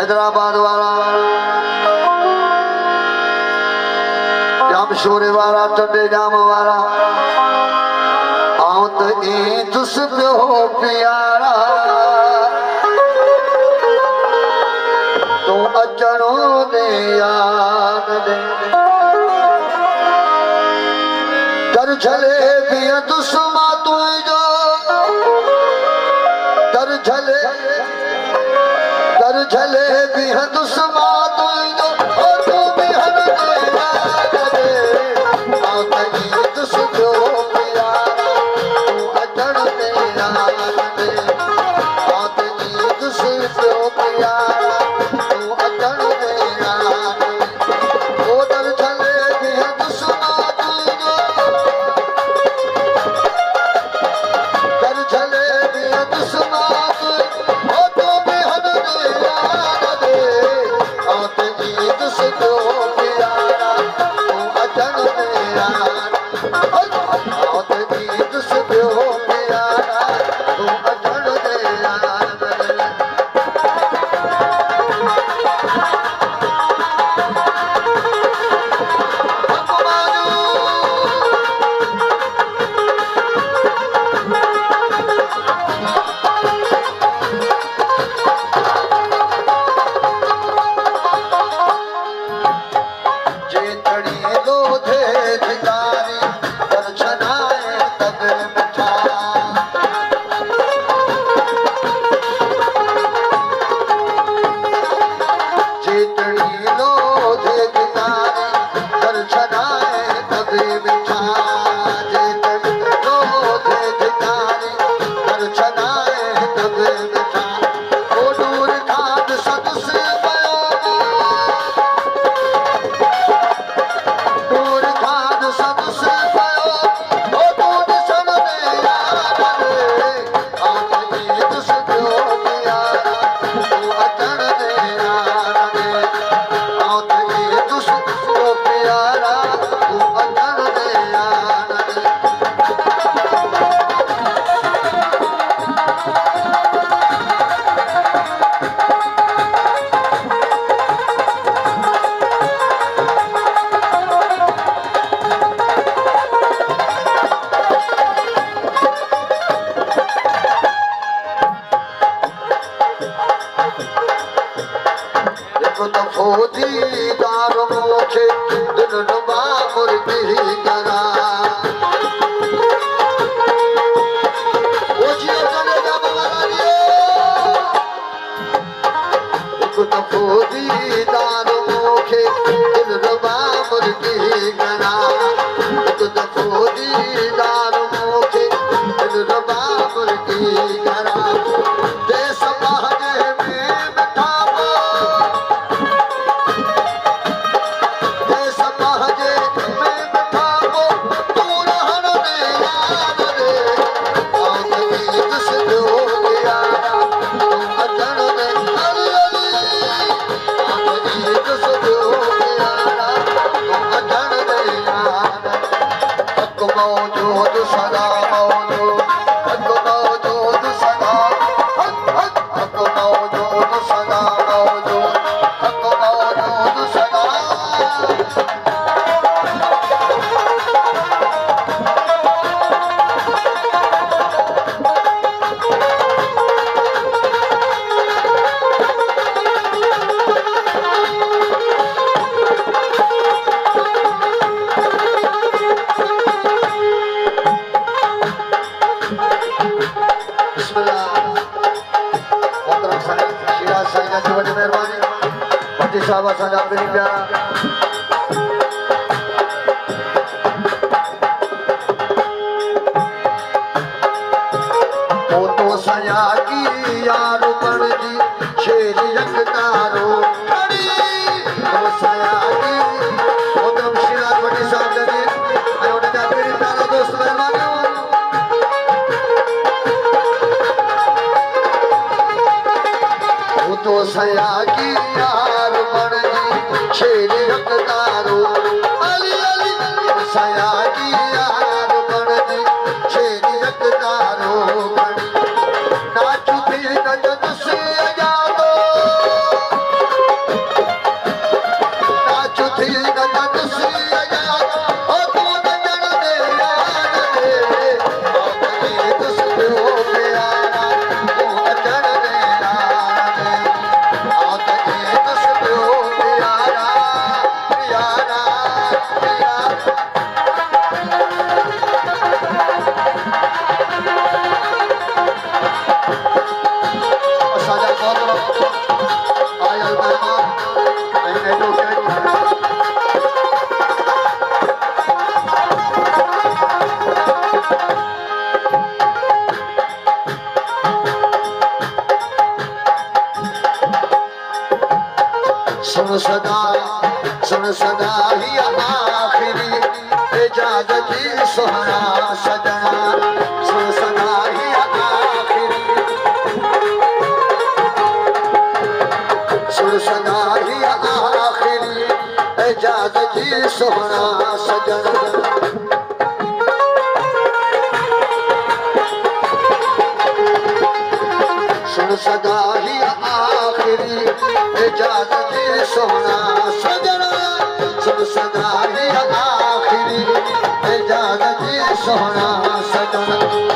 हैदराबाद वाला जामशोरे वाला टंडे जाम वाला आऊं तो ई तुस पियो प्यारा तू अचणो दे याद दे दर झले पिया दुश्मा तुझो दर झले पिया दुश्मा तुझो तू भी हन दे याद दे आऊं तो ई तुस पियो प्यारा तू अचणो दे याद दे आऊं तो ई तुस पियो प्यारा आयल मेहमान मैंने तो क्या सुन सदा ही आखिरी इजाजत की सुहाना सजना सुन सदा ही आखिरी सुन सदा ही आखिरी इजाजत की सुहाना सजना सुन सदा ही आखिरी इजाजत की सोना सजना सुन सदा ही आखिरी इजाजत की सोना सजना